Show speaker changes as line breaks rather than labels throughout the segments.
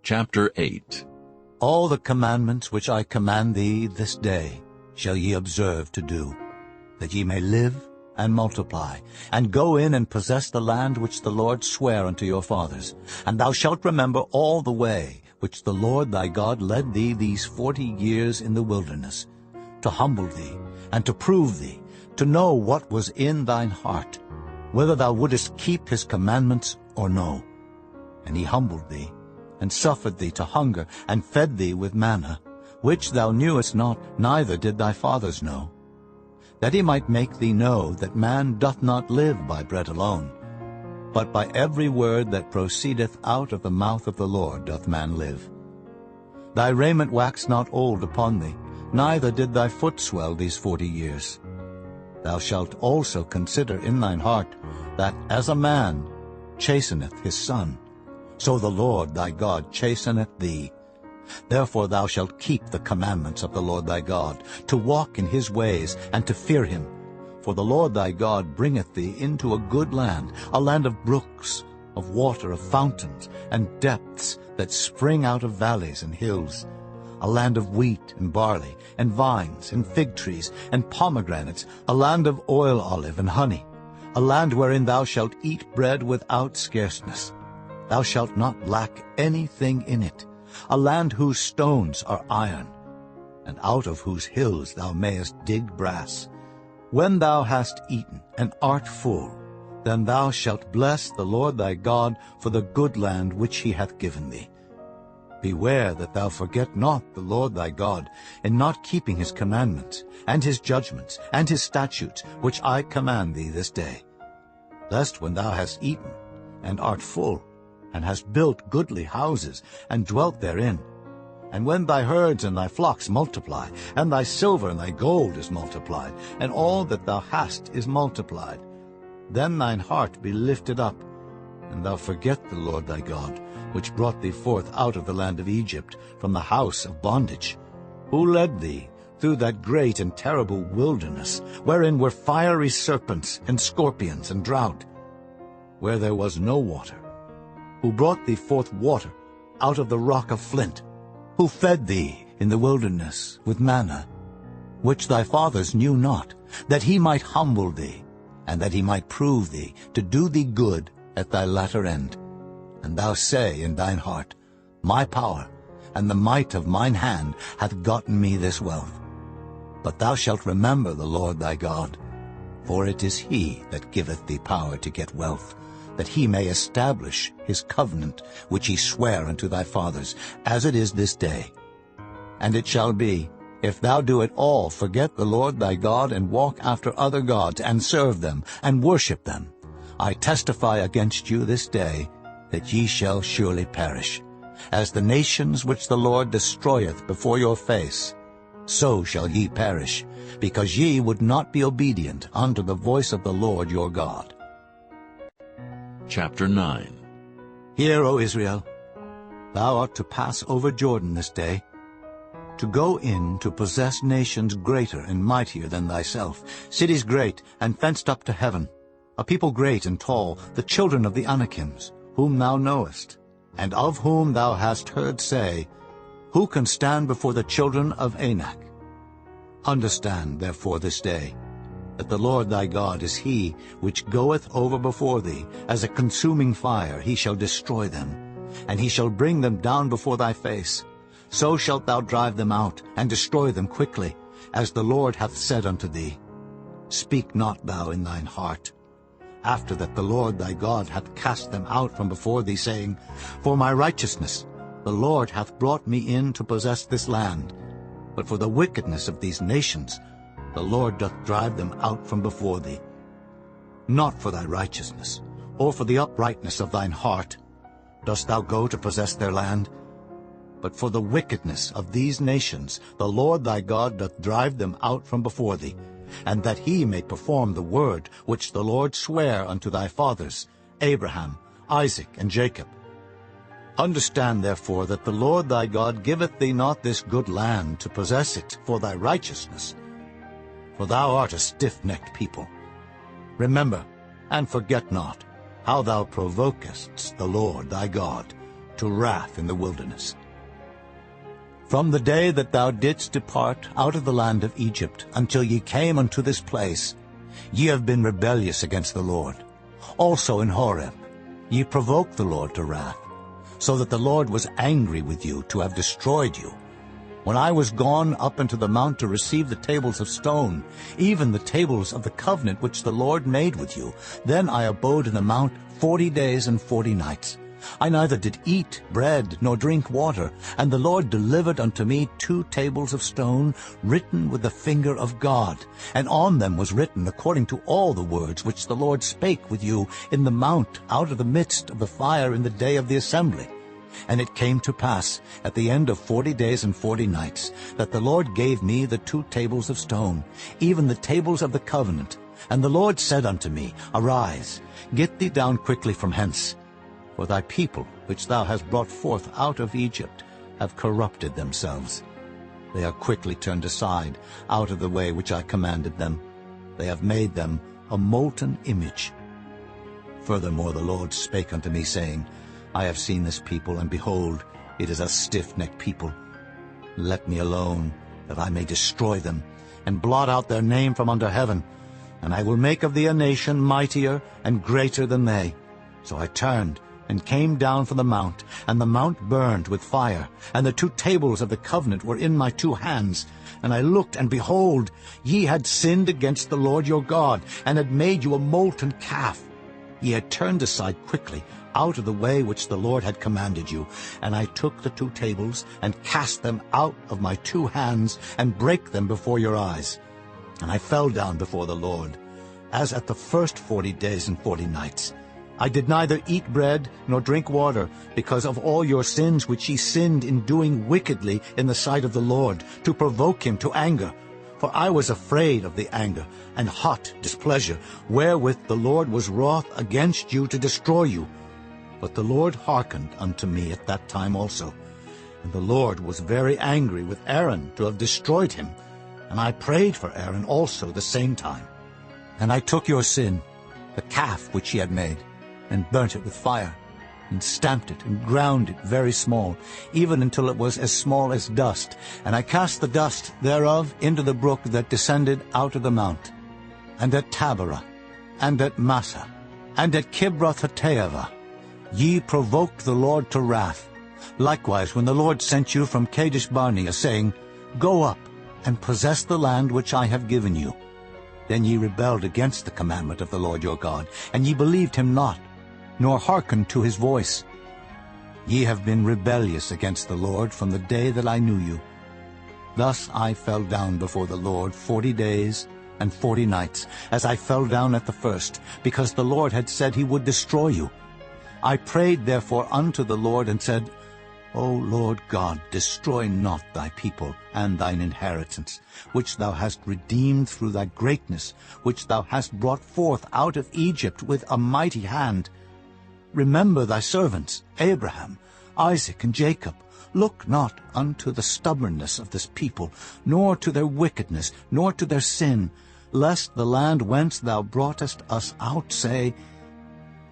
Chapter 8.
All the commandments which I command thee this day shall ye observe to do, that ye may live and multiply, and go in and possess the land which the Lord sware unto your fathers. And thou shalt remember all the way which the Lord thy God led thee these 40 years in the wilderness, to humble thee, and to prove thee, to know what was in thine heart, whether thou wouldest keep his commandments or no. And he humbled thee, and suffered thee to hunger, and fed thee with manna, which thou knewest not, neither did thy fathers know, that he might make thee know that man doth not live by bread alone, but by every word that proceedeth out of the mouth of the Lord doth man live. Thy raiment waxed not old upon thee, neither did thy foot swell these 40 years. Thou shalt also consider in thine heart that as a man chasteneth his son, so the Lord thy God chasteneth thee. Therefore thou shalt keep the commandments of the Lord thy God, to walk in his ways, and to fear him. For the Lord thy God bringeth thee into a good land, a land of brooks, of water, of fountains, and depths that spring out of valleys and hills, a land of wheat and barley, and vines, and fig trees, and pomegranates, a land of oil olive and honey, a land wherein thou shalt eat bread without scarceness. Thou shalt not lack anything in it, a land whose stones are iron, and out of whose hills thou mayest dig brass. When thou hast eaten and art full, then thou shalt bless the Lord thy God for the good land which he hath given thee. Beware that thou forget not the Lord thy God, in not keeping his commandments, and his judgments, and his statutes, which I command thee this day. Lest when thou hast eaten and art full, and hast built goodly houses, and dwelt therein, and when thy herds and thy flocks multiply, and thy silver and thy gold is multiplied, and all that thou hast is multiplied, then thine heart be lifted up, and thou forget the Lord thy God, which brought thee forth out of the land of Egypt, from the house of bondage, who led thee through that great and terrible wilderness, wherein were fiery serpents and scorpions and drought, where there was no water, who brought thee forth water out of the rock of flint, who fed thee in the wilderness with manna, which thy fathers knew not, that he might humble thee, and that he might prove thee, to do thee good at thy latter end. And thou say in thine heart, My power and the might of mine hand hath gotten me this wealth. But thou shalt remember the Lord thy God, for it is he that giveth thee power to get wealth, that he may establish his covenant which he sware unto thy fathers, as it is this day. And it shall be, if thou do at all forget the Lord thy God, and walk after other gods, and serve them, and worship them, I testify against you this day, that ye shall surely perish. As the nations which the Lord destroyeth before your face, so shall ye perish, because ye would not be obedient unto the voice of the Lord your God.
Chapter 9.
Hear, O Israel, thou art to pass over Jordan this day, to go in to possess nations greater and mightier than thyself, cities great and fenced up to heaven, a people great and tall, the children of the Anakims, whom thou knowest, and of whom thou hast heard say, Who can stand before the children of Anak? Understand therefore this day, that the Lord thy God is he which goeth over before thee, as a consuming fire he shall destroy them, and he shall bring them down before thy face. So shalt thou drive them out, and destroy them quickly, as the Lord hath said unto thee. Speak not thou in thine heart, after that the Lord thy God hath cast them out from before thee, saying, For my righteousness the Lord hath brought me in to possess this land. But for the wickedness of these nations the Lord doth drive them out from before thee. Not for thy righteousness, or for the uprightness of thine heart, dost thou go to possess their land, but for the wickedness of these nations the Lord thy God doth drive them out from before thee, and that he may perform the word which the Lord sware unto thy fathers, Abraham, Isaac, and Jacob. Understand therefore that the Lord thy God giveth thee not this good land to possess it for thy righteousness, for thou art a stiff-necked people. Remember, and forget not, how thou provokest the Lord thy God, to wrath in the wilderness. From the day that thou didst depart out of the land of Egypt until ye came unto this place, ye have been rebellious against the Lord. Also in Horeb ye provoked the Lord to wrath, so that the Lord was angry with you to have destroyed you. When I was gone up into the mount to receive the tables of stone, even the tables of the covenant which the Lord made with you, then I abode in the mount 40 days and 40 nights. I neither did eat bread nor drink water, and the Lord delivered unto me 2 tables of stone, written with the finger of God, and on them was written according to all the words which the Lord spake with you in the mount out of the midst of the fire in the day of the assembly. And it came to pass, at the end of 40 days and 40 nights, that the Lord gave me the 2 tables of stone, even the tables of the covenant. And the Lord said unto me, Arise, get thee down quickly from hence. For thy people, which thou hast brought forth out of Egypt, have corrupted themselves. They are quickly turned aside out of the way which I commanded them. They have made them a molten image. Furthermore the Lord spake unto me, saying, I have seen this people, and behold, it is a stiff-necked people. Let me alone, that I may destroy them, and blot out their name from under heaven. And I will make of thee a nation mightier and greater than they. So I turned, and came down from the mount, and the mount burned with fire, and the 2 tables of the covenant were in my 2 hands. And I looked, and behold, ye had sinned against the Lord your God, and had made you a molten calf. Ye had turned aside quickly out of the way which the Lord had commanded you. And I took the 2 tables, and cast them out of my 2 hands, and brake them before your eyes. And I fell down before the Lord, as at the first 40 days and 40 nights. I did neither eat bread nor drink water, because of all your sins which ye sinned in doing wickedly in the sight of the Lord, to provoke him to anger. For I was afraid of the anger and hot displeasure, wherewith the Lord was wroth against you to destroy you. But the Lord hearkened unto me at that time also. And the Lord was very angry with Aaron to have destroyed him. And I prayed for Aaron also the same time. And I took your sin, the calf which ye had made, and burnt it with fire, and stamped it, and ground it very small, even until it was as small as dust. And I cast the dust thereof into the brook that descended out of the mount. And at Taberah, and at Massah, and at Kibroth-hattaavah, ye provoked the Lord to wrath. Likewise, when the Lord sent you from Kadesh-barnea, saying, Go up, and possess the land which I have given you. Then ye rebelled against the commandment of the Lord your God, and ye believed him not, nor hearkened to his voice. Ye have been rebellious against the Lord from the day that I knew you. Thus I fell down before the Lord 40 days and 40 nights, as I fell down at the first, because the Lord had said he would destroy you. I prayed therefore unto the Lord, and said, O Lord God, destroy not thy people and thine inheritance, which thou hast redeemed through thy greatness, which thou hast brought forth out of Egypt with a mighty hand. Remember thy servants, Abraham, Isaac, and Jacob. Look not unto the stubbornness of this people, nor to their wickedness, nor to their sin, lest the land whence thou broughtest us out say,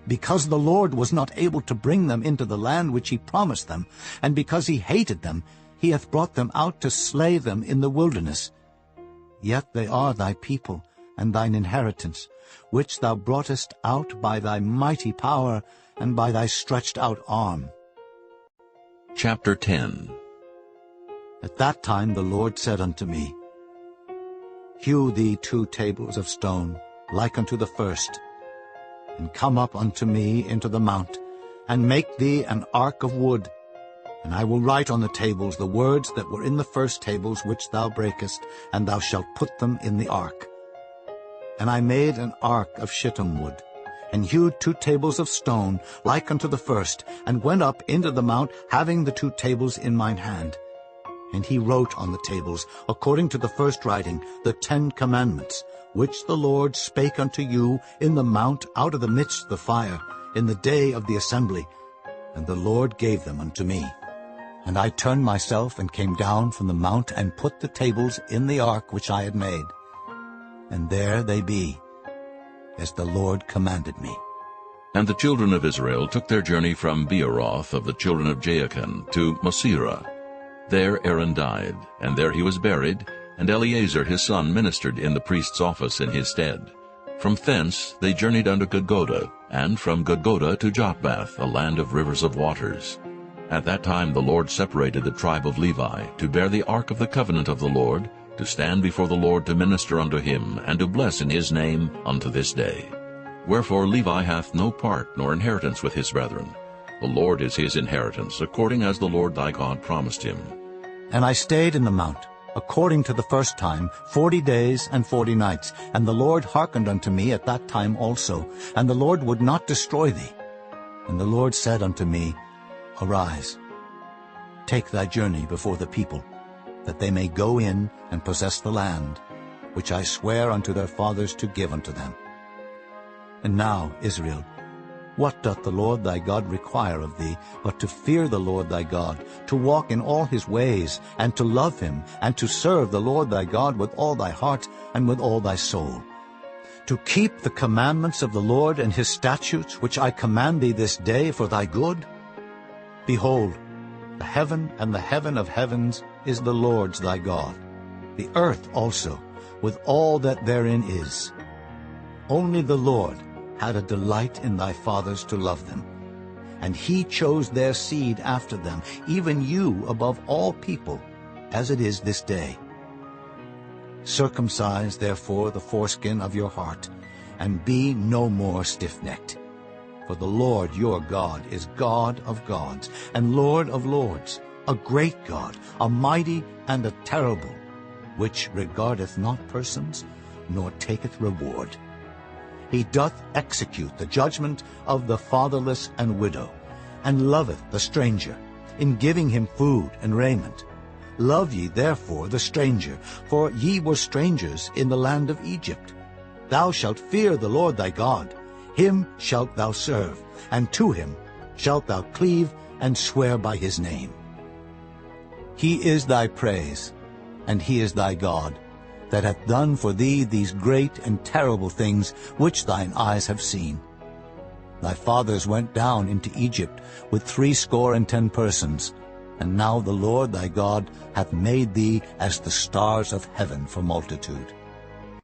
Because the Lord was not able to bring them into the land which he promised them, and because he hated them, he hath brought them out to slay them in the wilderness. Yet they are thy people, and thine inheritance, which thou broughtest out by thy mighty power, and by thy stretched out arm.
Chapter 10.
At that time the Lord said unto me, Hew thee 2 tables of stone, like unto the first, and come up unto me into the mount, and make thee an ark of wood. And I will write on the tables the words that were in the first tables which thou breakest, and thou shalt put them in the ark. And I made an ark of shittim wood, and hewed 2 tables of stone, like unto the first, and went up into the mount, having the 2 tables in mine hand. And he wrote on the tables, according to the first writing, the 10 commandments, which the Lord spake unto you in the mount out of the midst of the fire, in the day of the assembly. And the Lord gave them unto me. And I turned myself, and came down from the mount, and put the tables in the ark which I had made. And there they be, as the Lord commanded me.
And the children of Israel took their journey from Beeroth of the children of Jaachan to Mosera. There Aaron died, and there he was buried, and Eleazar his son ministered in the priest's office in his stead. From thence they journeyed unto Gudgodah, and from Gudgodah to Jotbath, a land of rivers of waters. At that time the Lord separated the tribe of Levi, to bear the ark of the covenant of the Lord, to stand before the Lord to minister unto him, and to bless in his name unto this day. Wherefore Levi hath no part nor inheritance with his brethren. The Lord is his inheritance, according as the Lord thy God promised him.
And I stayed in the mount, according to the first time, 40 days and 40 nights. And the Lord hearkened unto me at that time also, and the Lord would not destroy thee. And the Lord said unto me, Arise, take thy journey before the people, that they may go in and possess the land, which I swear unto their fathers to give unto them. And now, Israel, what doth the Lord thy God require of thee, but to fear the Lord thy God, to walk in all his ways, and to love him, and to serve the Lord thy God with all thy heart and with all thy soul, to keep the commandments of the Lord and his statutes, which I command thee this day for thy good? Behold, the heaven and the heaven of heavens is the Lord's thy God, the earth also, with all that therein is. Only the Lord had a delight in thy fathers to love them, and he chose their seed after them, even you above all people, as it is this day. Circumcise therefore the foreskin of your heart, and be no more stiff-necked. For the Lord your God is God of gods, and Lord of lords, a great God, a mighty and a terrible, which regardeth not persons, nor taketh reward. He doth execute the judgment of the fatherless and widow, and loveth the stranger, in giving him food and raiment. Love ye therefore the stranger, for ye were strangers in the land of Egypt. Thou shalt fear the Lord thy God, him shalt thou serve, and to him shalt thou cleave and swear by his name. He is thy praise, and he is thy God, that hath done for thee these great and terrible things which thine eyes have seen. Thy fathers went down into Egypt with 70 persons, and now the Lord thy God hath made thee as the stars of heaven for multitude.